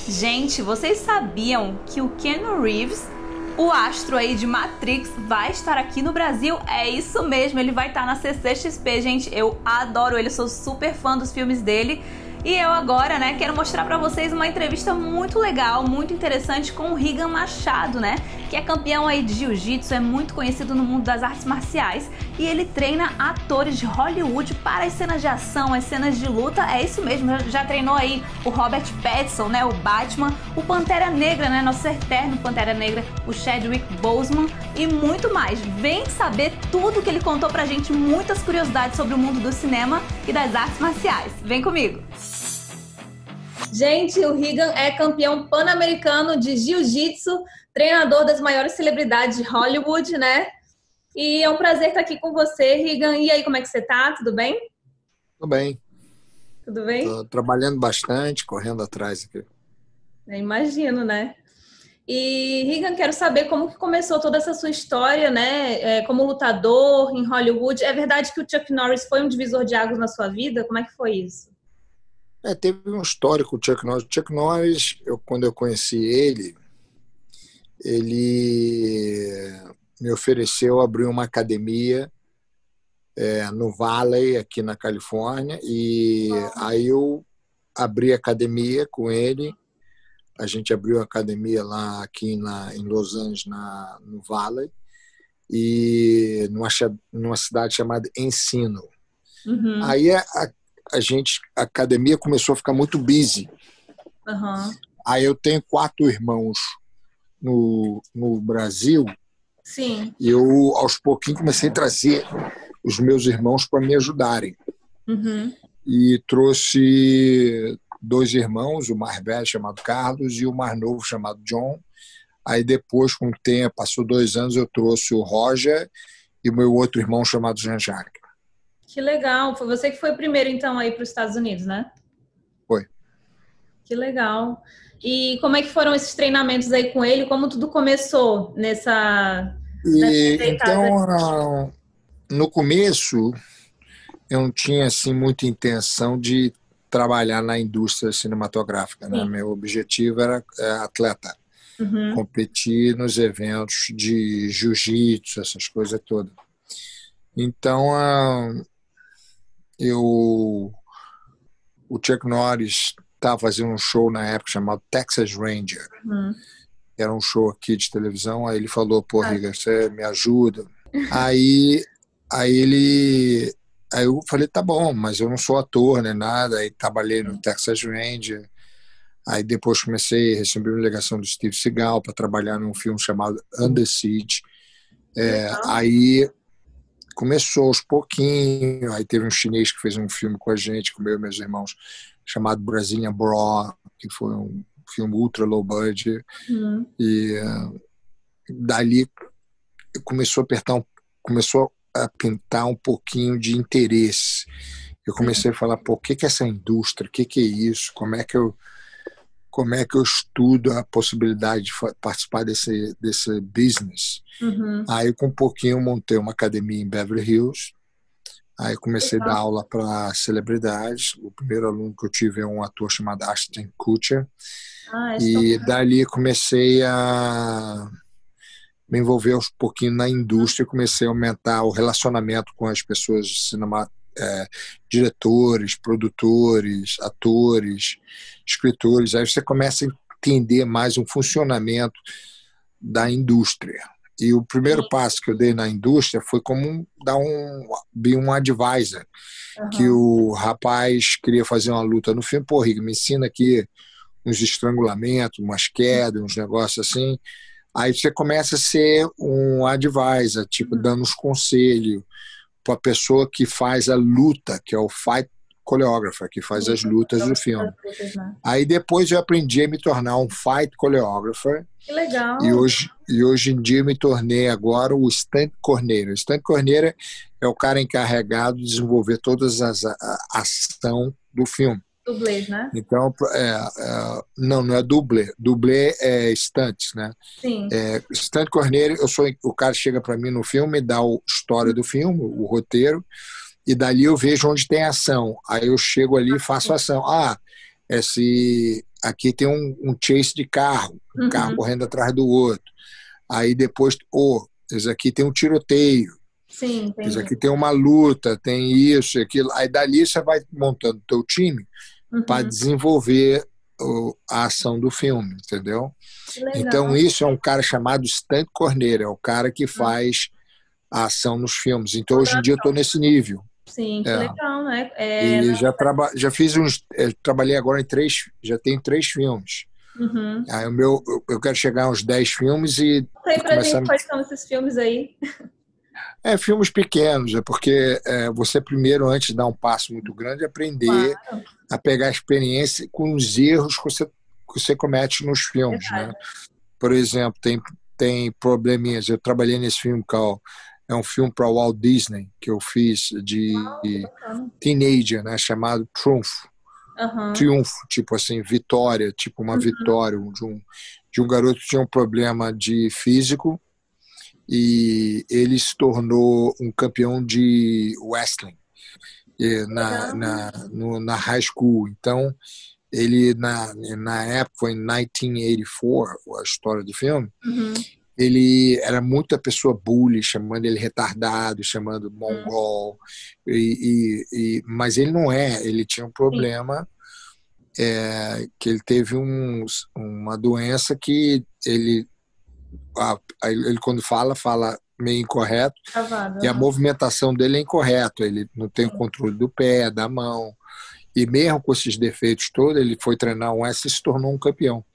Gente, vocês sabiam que o Keanu Reeves, o astro aí de Matrix, vai estar aqui no Brasil? É isso mesmo, ele vai estar na CCXP, gente. Eu adoro ele, sou super fã dos filmes dele. E eu agora, né, quero mostrar pra vocês uma entrevista muito legal, muito interessante com o Rigan Machado, né, que é campeão aí de jiu-jitsu, é muito conhecido no mundo das artes marciais e ele treina atores de Hollywood para as cenas de ação, as cenas de luta. É isso mesmo, já treinou aí o Robert Pattinson, né, o Batman, o Pantera Negra, né, nosso eterno Pantera Negra, o Chadwick Boseman e muito mais. Vem saber tudo que ele contou pra gente, muitas curiosidades sobre o mundo do cinema e das artes marciais. Vem comigo! Gente, o Rigan é campeão pan-americano de jiu-jitsu, treinador das maiores celebridades de Hollywood, né? E é um prazer estar aqui com você, Rigan. E aí, como é que você tá? Tudo bem? Tudo bem. Tudo bem? Tô trabalhando bastante, correndo atrás aqui. Eu imagino, né? E, Rigan, quero saber como que começou toda essa sua história, né? Como lutador em Hollywood. É verdade que o Chuck Norris foi um divisor de águas na sua vida? Como é que foi isso? Teve um histórico o Chuck Norris. O Chuck Norris, quando eu conheci ele me ofereceu abrir uma academia no Valley, aqui na Califórnia, e aí eu abri a academia com ele. A gente abriu a academia lá aqui em Los Angeles, no Valley, e numa cidade chamada Encino. Uhum. Aí a academia começou a ficar muito busy. Uhum. Aí eu tenho 4 irmãos no Brasil. Sim. E eu, aos pouquinhos, comecei a trazer os meus irmãos para me ajudarem. Uhum. E trouxe 2 irmãos, o mais velho chamado Carlos e o mais novo chamado John. Aí depois, com o tempo, passou 2 anos, eu trouxe o Roger e o meu outro irmão chamado Jean-Jacques. Que legal. Foi você que foi o primeiro, então, aí para os Estados Unidos, né? Foi. Que legal. E como é que foram esses treinamentos aí com ele? Como tudo começou nessa empreitada? Então, no começo, eu não tinha assim, muita intenção de trabalhar na indústria cinematográfica, né? Meu objetivo era atleta. Uhum. Competir nos eventos de jiu-jitsu, essas coisas todas. Então, o Chuck Norris estava fazendo um show na época chamado Texas Ranger. Uhum. Era um show aqui de televisão. Aí ele falou: pô, Riga, você me ajuda? Aí eu falei: tá bom, mas eu não sou ator nem nada. Aí trabalhei no Texas Ranger. Aí depois recebi uma ligação do Steve Seagal para trabalhar num filme chamado Under Siege. Aí começou aos pouquinhos. Aí teve um chinês que fez um filme com a gente, com eu e meus irmãos, chamado Brazilian Brawl, que foi um filme ultra low budget. Uhum. E dali começou a pintar um pouquinho de interesse. Eu comecei a falar: pô, o que é essa indústria? O que é isso? Como é que eu estudo a possibilidade de participar desse business? Uhum. Aí, com um pouquinho, eu montei uma academia em Beverly Hills. Aí comecei a dar aula para celebridades. O primeiro aluno que eu tive é um ator chamado Ashton Kutcher. E dali comecei a me envolver aos pouquinhos na indústria. Comecei a aumentar o relacionamento com as pessoas de cinema, diretores, produtores, atores, escritores. Aí você começa a entender mais o funcionamento da indústria. E o primeiro passo que eu dei na indústria foi como be um advisor. Uhum. Que o rapaz queria fazer uma luta no filme. Pô, Riga, me ensina aqui uns estrangulamentos, umas quedas, uns negócios assim. Aí você começa a ser um advisor, tipo, dando uns conselhos para a pessoa que faz a luta, que é o fight choreographer, que faz as lutas do filme. Aí depois eu aprendi a me tornar um fight choreographer. Que legal. E hoje em dia eu me tornei agora o stunt coordinator. O stunt coordinator é o cara encarregado de desenvolver todas a ação do filme. Dublês, né? Então, não é dublê. Dublê é stunt, né? Sim. Stunt coordinator, o cara chega para mim no filme, me dá a história do filme, o roteiro, e dali eu vejo onde tem ação. Aí eu chego ali e faço ação. Aqui tem um chase de carro, um carro correndo atrás do outro. Aí depois, esse aqui tem um tiroteio. Sim, entendi. Esse aqui tem uma luta, tem isso, aquilo. Aí dali você vai montando o teu time para desenvolver a ação do filme, entendeu? Então isso é um cara chamado Stunt Coordinator, é o cara que faz a ação nos filmes. Então hoje em dia eu estou nesse nível. Sim, que legal, né? E já fiz trabalhei agora já tenho 3 filmes. Aí eu quero chegar a uns 10 filmes e pra gente quais são esses filmes aí. Filmes pequenos, porque você primeiro, antes de dar um passo muito grande, aprender a pegar a experiência com os erros que você comete nos filmes, né? Por exemplo, tem probleminhas. Eu trabalhei nesse filme, é um filme para o Walt Disney, que eu fiz de teenager, né? Chamado Triunfo. Triunfo, tipo assim, vitória, tipo uma vitória de um garoto que tinha um problema de físico e ele se tornou um campeão de wrestling na high school. Então, ele, na época, foi em 1984, a história do filme, ele era muita pessoa bully, chamando ele retardado, chamando mongol, mas ele não ele tinha um problema, que ele teve uma doença que ele quando fala meio incorreto, e a movimentação dele é incorreta, ele não tem o controle do pé, da mão, e mesmo com esses defeitos todos, ele foi treinar um S e se tornou um campeão.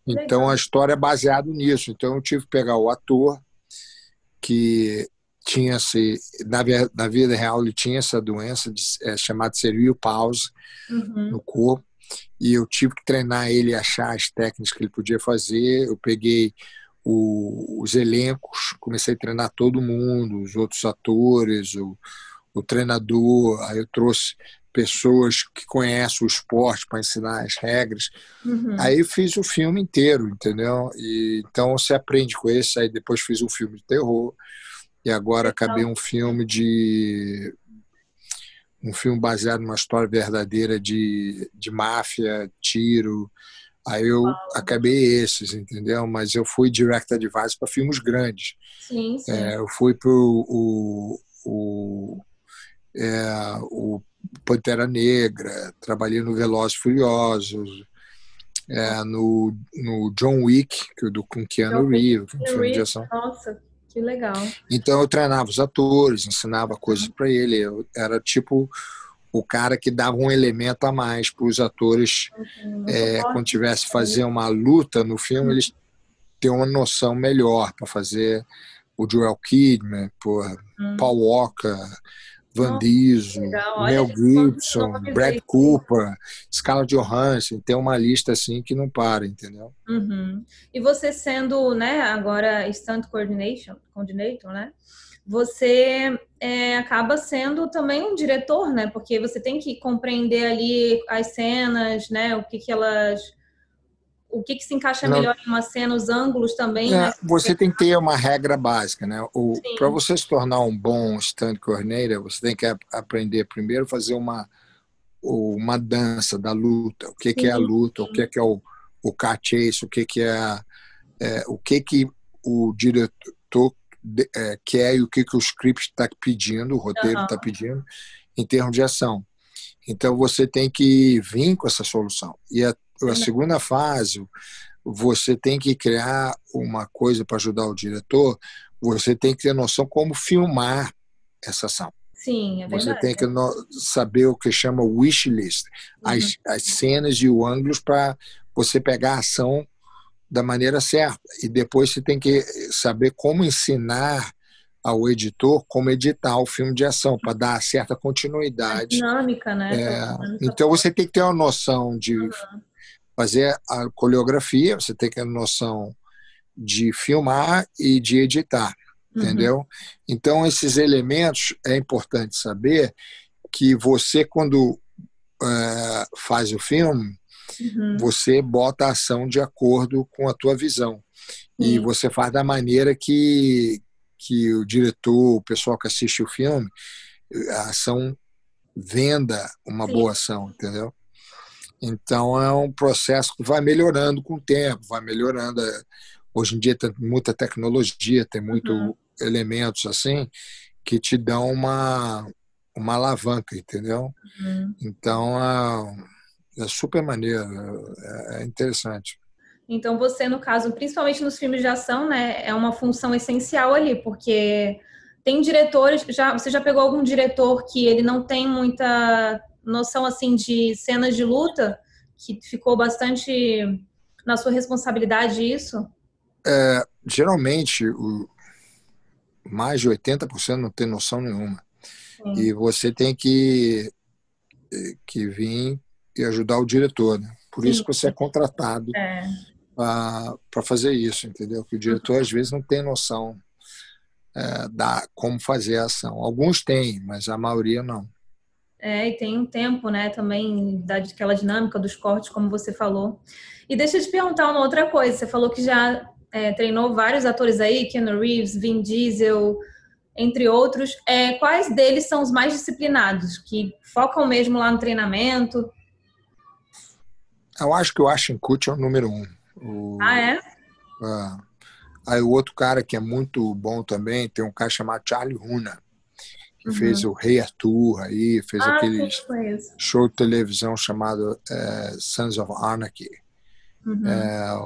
Então a história é baseada nisso. Então eu tive que pegar o ator que na vida real ele tinha essa doença chamada cerebral palsy no corpo, e eu tive que treinar ele, achar as técnicas que ele podia fazer. Eu peguei os elencos, comecei a treinar todo mundo, os outros atores, o treinador. Aí eu trouxe pessoas que conhecem o esporte para ensinar as regras. Aí eu fiz o filme inteiro, entendeu? Então você aprende com esse. Aí depois fiz um filme de terror e agora acabei um filme baseado numa história verdadeira de máfia, tiro. Aí eu acabei esses, entendeu? Mas eu fui direct advice para filmes grandes. Sim. Eu fui para o Pantera Negra, trabalhei no Velozes e Furiosos, no John Wick, com Keanu Reeves, um filme de ação. Nossa, que legal. Então eu treinava os atores, ensinava coisas para ele. Eu era tipo o cara que dava um elemento a mais para os atores, quando tivesse fazer uma luta no filme, eles ter uma noção melhor para fazer o Joel Kidman, Paul Walker, Van Diesel, Mel Gibson, Brad Cooper, Scarlett Johansson. Tem uma lista assim que não para, entendeu? E você sendo, né, agora stunt coordinator, né? Você acaba sendo também um diretor, né? Porque você tem que compreender ali as cenas, né? O que se encaixa melhor em uma cena, os ângulos também, né? Você tem que ter uma regra básica, né? Para você se tornar um bom stunt coordinator, você tem que aprender primeiro a fazer uma dança da luta. O que é a luta? O que é o car chase? O que o diretor quer e o que o script está pedindo, o roteiro está pedindo, em termos de ação. Então, você tem que vir com essa solução. E a segunda fase, você tem que criar uma coisa para ajudar o diretor, você tem que ter noção como filmar essa ação. Sim, é verdade. Você tem que saber o que chama wish list, as cenas e os ângulos para você pegar a ação da maneira certa. E depois você tem que saber como ensinar ao editor como editar o filme de ação, para dar certa continuidade. A dinâmica, né? Então você tem que ter uma noção de fazer a coreografia, você tem que ter uma noção de filmar e de editar, entendeu? Então esses elementos é importante saber que você, quando faz o filme, você bota a ação de acordo com a tua visão. E você faz da maneira que o diretor, o pessoal que assiste o filme, a ação venda uma Sim. boa ação, entendeu? Então é um processo que vai melhorando com o tempo, vai melhorando. Hoje em dia tem muita tecnologia, tem muito elementos assim que te dão uma alavanca, entendeu? Então é super maneiro, é interessante. Então você, no caso, principalmente nos filmes de ação, né, é uma função essencial ali, porque tem diretores, você já pegou algum diretor que ele não tem muita noção assim de cenas de luta, que ficou bastante na sua responsabilidade isso? Geralmente, mais de 80% não tem noção nenhuma. Sim. E você tem que vir e ajudar o diretor, né? Por isso Sim. que você é contratado É. para fazer isso, entendeu? Que o diretor às vezes não tem noção da como fazer a ação. Alguns têm, mas a maioria não. É, e tem um tempo, né, também daquela dinâmica dos cortes, como você falou. E deixa eu te perguntar uma outra coisa. Você falou que já treinou vários atores aí, Keanu Reeves, Vin Diesel, entre outros. Quais deles são os mais disciplinados, que focam mesmo lá no treinamento? Eu acho que o Ashton Kutcher é o número um. Ah, é? Aí o outro cara que é muito bom também, tem um cara chamado Charlie Hunnam, que fez o Rei Arthur, aí, fez Ah, aquele sim, conheço. show de televisão chamado Sons of Anarchy.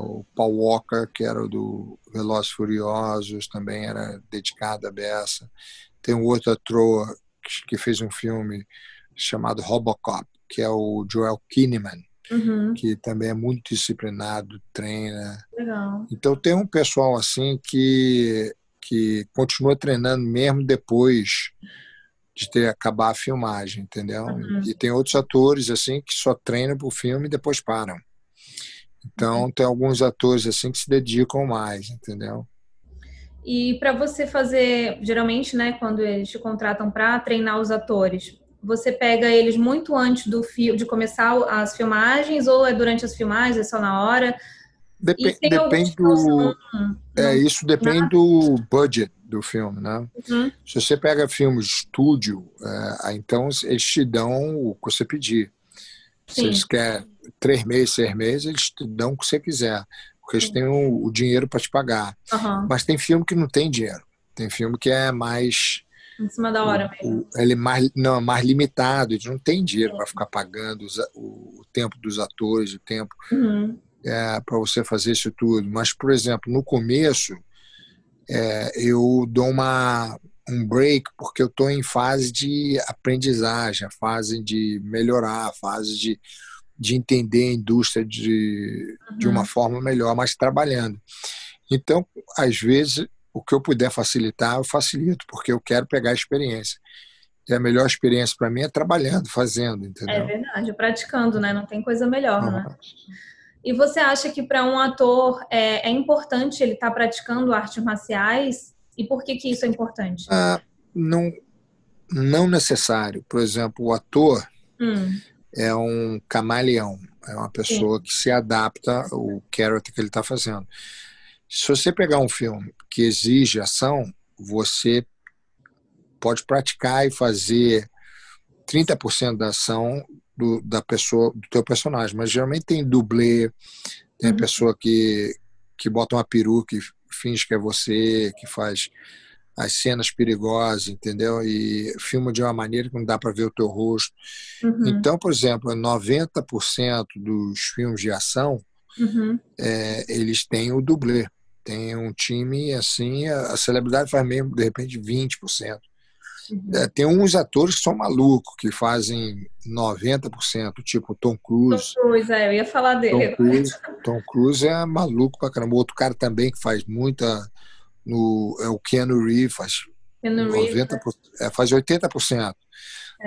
O Paul Walker, que era o do Velozes e Furiosos, também era dedicado a beça. Tem um outro ator que fez um filme chamado Robocop, que é o Joel Kinnaman, que também é muito disciplinado, treina. Legal. Então tem um pessoal assim que continua treinando mesmo depois de ter acabar a filmagem, entendeu? E tem outros atores assim que só treinam para o filme e depois param. Então tem alguns atores assim que se dedicam mais, entendeu? E para você fazer, geralmente, né, quando eles te contratam para treinar os atores, você pega eles muito antes de começar as filmagens ou é durante as filmagens, é só na hora? E tem alguns Depende que não do não isso depende do budget do filme, né? Se você pega filmes de estúdio, então eles te dão o que você pedir. Se Sim. eles querem 3 meses, 6 meses, eles te dão o que você quiser, porque eles têm o dinheiro para te pagar. Mas tem filme que não tem dinheiro. Tem filme que é mais Em cima da hora mesmo. ele é mais limitado, eles não tem dinheiro para ficar pagando o tempo dos atores, o tempo para você fazer isso tudo. Mas, por exemplo, no começo, eu dou um break porque eu estou em fase de aprendizagem, fase de melhorar, fase de entender a indústria de uma forma melhor, mas trabalhando. Então, às vezes, o que eu puder facilitar, eu facilito, porque eu quero pegar a experiência. E a melhor experiência para mim é trabalhando, fazendo, É entendeu? verdade, praticando, né? Não tem coisa melhor, né? E você acha que para um ator é importante ele estar praticando artes marciais? E por que isso é importante? Não, não necessário. Por exemplo, o ator é um camaleão, é uma pessoa que se adapta ao character que ele está fazendo. Se você pegar um filme que exige ação, você pode praticar e fazer 30% da ação da pessoa, do teu personagem, mas geralmente tem dublê, tem a pessoa que bota uma peruca e finge que é você, que faz as cenas perigosas, entendeu? E filma de uma maneira que não dá para ver o teu rosto. Então, por exemplo, 90% dos filmes de ação, eles têm o dublê. Tem um time assim, a celebridade faz mesmo, de repente, 20%. Tem uns atores que são malucos, que fazem 90%, tipo Tom Cruise. Tom Cruise, eu ia falar dele. Tom Cruise é maluco pra caramba. Outro cara também que faz muita. É o Keanu Reeves, faz 90%, faz 80%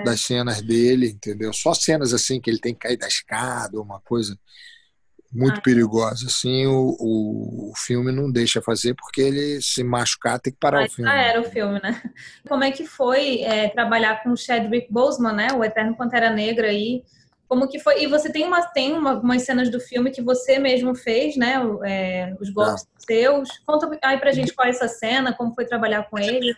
das cenas dele, entendeu? Só cenas assim que ele tem que cair da escada, uma coisa muito perigosa. Assim, o filme não deixa fazer, porque ele se machucar tem que parar o filme. Já era o filme, né? Como é que foi trabalhar com o Chadwick Boseman, né? O Eterno Pantera Negra aí. Como que foi? E você tem umas cenas do filme que você mesmo fez, né? Os golpes seus. Conta aí pra gente qual é essa cena, como foi trabalhar com ele.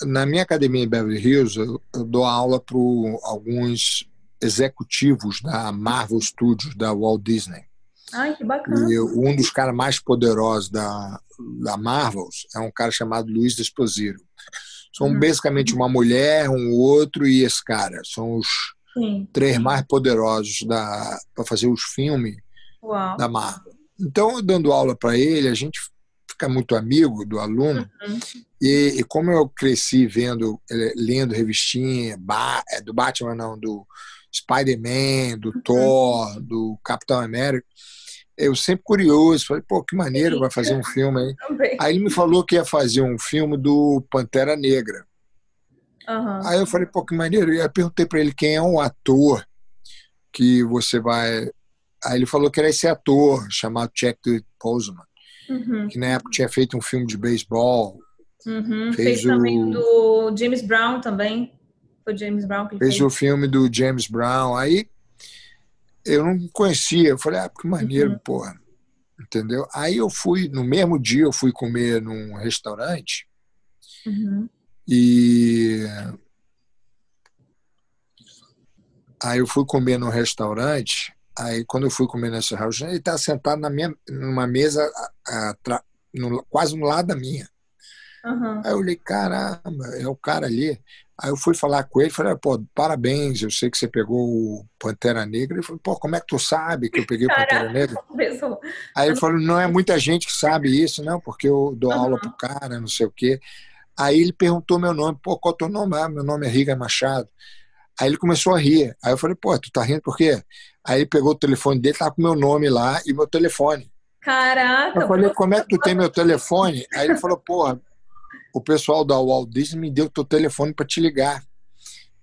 Na minha academia em Beverly Hills, eu dou aula para alguns executivos da Marvel Studios, da Walt Disney. Ai, que bacana. E um dos caras mais poderosos da Marvel é um cara chamado Luiz Esposito. São basicamente uma mulher, um outro e esse cara. São os três mais poderosos para fazer os filmes da Marvel. Então, dando aula para ele, a gente fica muito amigo do aluno. E como eu cresci lendo revistinha do Batman, não, do Spider-Man, do Thor, do Capitão América, eu sempre curioso, falei, pô, que maneiro, vai fazer um filme aí. Aí ele me falou que ia fazer um filme do Pantera Negra. Aí eu falei, pô, que maneiro. E eu perguntei para ele quem é um ator que você vai... Aí ele falou que era esse ator chamado Chadwick Boseman, que na época tinha feito um filme de beisebol. Fez também do James Brown também. Foi James Brown que ele fez. Fez o filme do James Brown. Aí eu não conhecia. Eu falei, que maneiro, porra. Entendeu? Aí eu fui, no mesmo dia, eu fui comer num restaurante. E aí eu fui comer num restaurante. Aí quando eu fui comer nesse restaurante, ele estava sentado numa mesa quase no lado da minha. Aí eu olhei, caramba, é o cara ali. Aí eu fui falar com ele, falei, pô, parabéns, eu sei que você pegou o Pantera Negra. Ele falou, pô, como é que tu sabe que eu peguei o Pantera Negra? Aí ele falou, não é muita gente que sabe isso, não, porque eu dou aula pro cara, não sei o quê. Aí ele perguntou meu nome, pô, qual é o teu nome? Meu nome é Riga Machado. Aí ele começou a rir. Aí eu falei, pô, tu tá rindo por quê? Aí ele pegou o telefone dele, tava com meu nome lá e meu telefone. Caraca! Eu falei, como é que tu tem meu telefone? Aí ele falou, porra, o pessoal da Walt Disney me deu teu telefone para te ligar,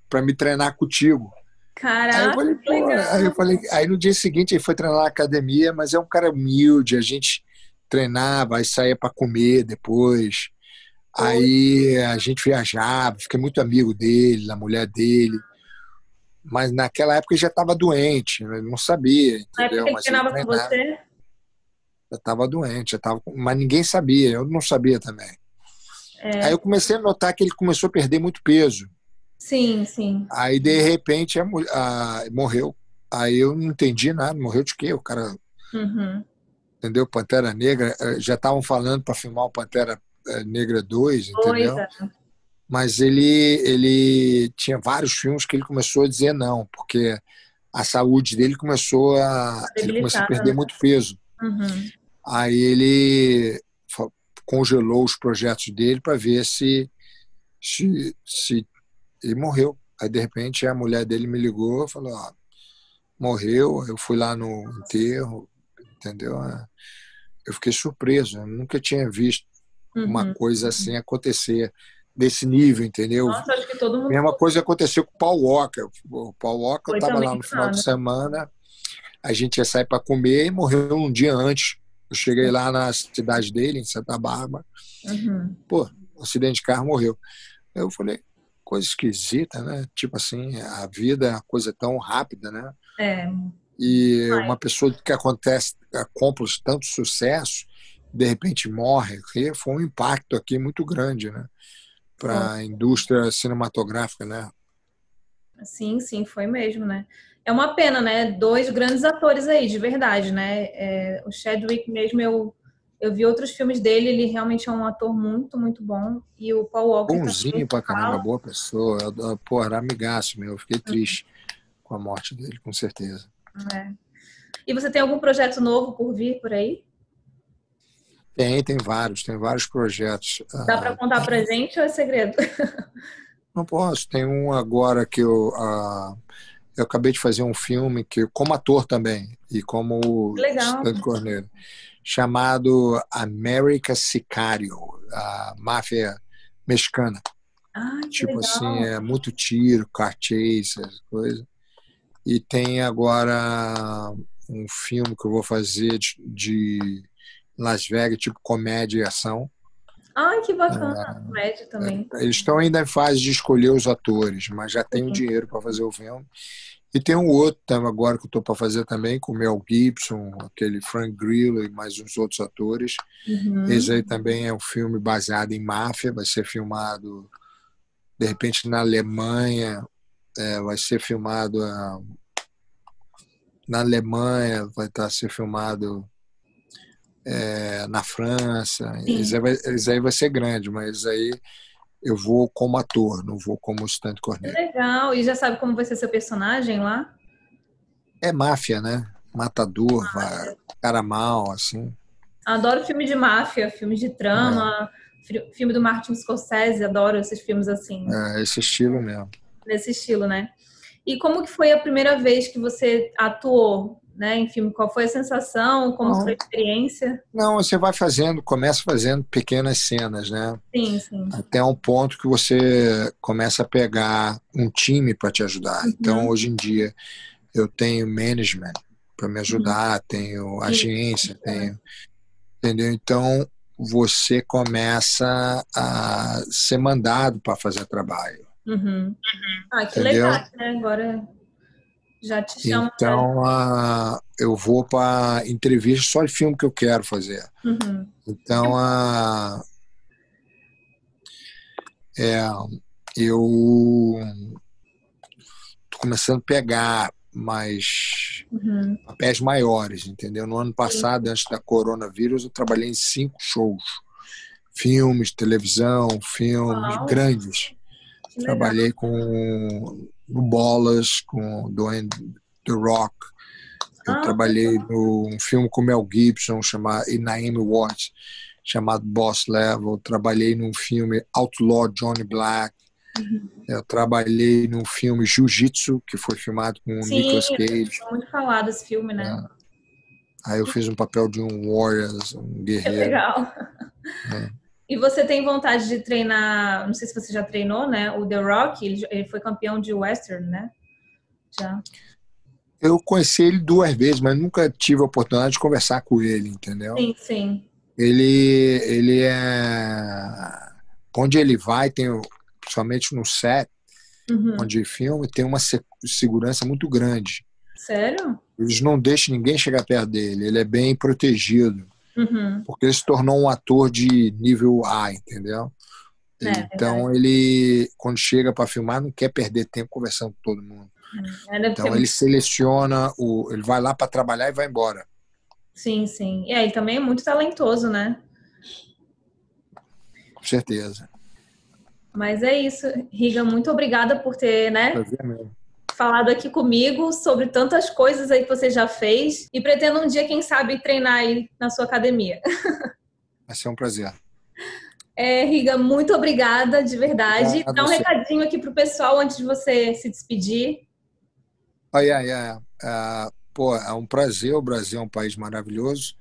para me treinar contigo. Caraca, aí eu falei, aí no dia seguinte ele foi treinar na academia, mas é um cara humilde, a gente treinava, aí saía para comer depois. Aí a gente viajava, fiquei muito amigo dele, da mulher dele. Mas naquela época ele já estava doente, eu não sabia, entendeu? Mas ele treinava com você? Já estava doente, mas ninguém sabia, eu não sabia também. Aí eu comecei a notar que ele começou a perder muito peso. Sim, sim. Aí, de repente, morreu. Aí eu não entendi nada. Morreu de quê? O cara... Entendeu? Pantera Negra. Já estavam falando para filmar o Pantera Negra 2, entendeu? Mas ele tinha vários filmes que ele começou a dizer não, porque a saúde dele começou a perder muito peso. Aí ele congelou os projetos dele para ver se ele morreu. Aí, de repente, a mulher dele me ligou e falou, morreu. Eu fui lá no enterro, entendeu? Eu fiquei surpreso, eu nunca tinha visto uma coisa assim acontecer desse nível, entendeu? Nossa, acho que todo mundo... A mesma coisa aconteceu com o Paul Walker. O Paul Walker estava lá no final de semana, a gente ia sair para comer e morreu um dia antes. Eu cheguei lá na cidade dele, em Santa Bárbara. Pô, acidente de carro, morreu. Eu falei, coisa esquisita, né? Tipo assim, a vida é uma coisa tão rápida, né? E uma pessoa que accomplisce tanto sucesso, de repente morre. Foi um impacto aqui muito grande, né? Para a indústria cinematográfica, né? Sim, sim, foi mesmo, né? É uma pena, né? 2 grandes atores aí, de verdade, né? O Chadwick mesmo, eu vi outros filmes dele, ele realmente é um ator muito, muito bom. E o Paul Walker bonzinho pra caramba, boa pessoa. Pô, era amigaço meu, eu fiquei triste com a morte dele, com certeza. E você tem algum projeto novo por vir por aí? Tem vários projetos. Dá para contar pra gente ou é segredo? Não posso, tem um agora que eu acabei de fazer um filme que, como ator também, e como Stanley Corneiro, chamado America Sicario, a máfia mexicana. Tipo assim, é muito tiro, car chase, essas coisas. E tem agora um filme que eu vou fazer de Las Vegas, tipo comédia e ação. Que bacana, comédia também. Eles estão ainda em fase de escolher os atores, mas já tem o dinheiro para fazer o filme. E tem um outro agora que eu estou para fazer também, com o Mel Gibson, aquele Frank Grillo e mais uns outros atores. Esse aí também é um filme baseado em máfia, vai ser filmado, de repente, na Alemanha, vai ser filmado na Alemanha, vai estar ser filmado na França. Esse aí vai ser grande, mas aí eu vou como ator, não vou como stand coordinator. Legal. E já sabe como vai ser seu personagem lá? É máfia, né? Matador, cara mal, assim. Adoro filme de máfia, filme de trama, filme do Martin Scorsese, adoro esses filmes assim. Esse estilo mesmo. Nesse estilo, né? E como que foi a primeira vez que você atuou, né, em filme? Qual foi a sensação? Como foi a experiência? Não, você vai começa fazendo pequenas cenas, né? Sim, sim. Até um ponto que você começa a pegar um time para te ajudar. Então, hoje em dia, eu tenho management para me ajudar, tenho agência, entendeu? Então, você começa a ser mandado para fazer trabalho. Ah, que legal, né? Agora já te chamam. Então, eu vou para entrevista só de filme que eu quero fazer. Então, eu tô começando a pegar mais papéis maiores, entendeu? No ano passado, antes da coronavírus, eu trabalhei em 5 shows. Filmes, televisão, filmes grandes. Trabalhei com Bolas, com Dwayne The Rock. Eu trabalhei num filme com Mel Gibson e Naomi Watts, chamado Boss Level. Trabalhei num filme Outlaw Johnny Black. Eu trabalhei num filme Jiu-Jitsu, que foi filmado com o Nicolas Cage. Sim, muito falado esse filme, né? Aí eu fiz um papel de um warrior, um guerreiro. Que legal. E você tem vontade de treinar, não sei se você já treinou, né? O The Rock, ele foi campeão de western, né? Já. Eu conheci ele 2 vezes, mas nunca tive a oportunidade de conversar com ele, entendeu? Sim, sim. Ele onde ele vai, principalmente no set, onde filma, tem uma segurança muito grande. Sério? Eles não deixam ninguém chegar perto dele, ele é bem protegido, porque ele se tornou um ator de nível A, entendeu? Então ele, quando chega para filmar, não quer perder tempo conversando com todo mundo. Então ele seleciona, ele vai lá para trabalhar e vai embora. Sim, sim. E ele também é muito talentoso, né? Com certeza. Mas é isso, Riga, muito obrigada por ter, né, falado aqui comigo sobre tantas coisas aí que você já fez e pretendo um dia, quem sabe, treinar aí na sua academia. Vai ser um prazer. Riga, muito obrigada, de verdade. Dá um recadinho aqui pro pessoal antes de você se despedir. Pô, é um prazer, o Brasil é um país maravilhoso.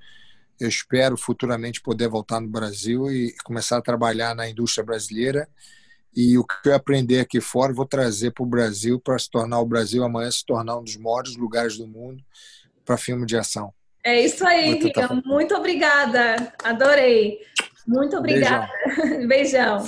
Eu espero futuramente poder voltar no Brasil e começar a trabalhar na indústria brasileira. E o que eu aprender aqui fora, vou trazer para o Brasil, para o Brasil amanhã se tornar um dos maiores lugares do mundo para filme de ação. É isso aí, Riga. Muito obrigada. Adorei. Muito obrigada. Beijão.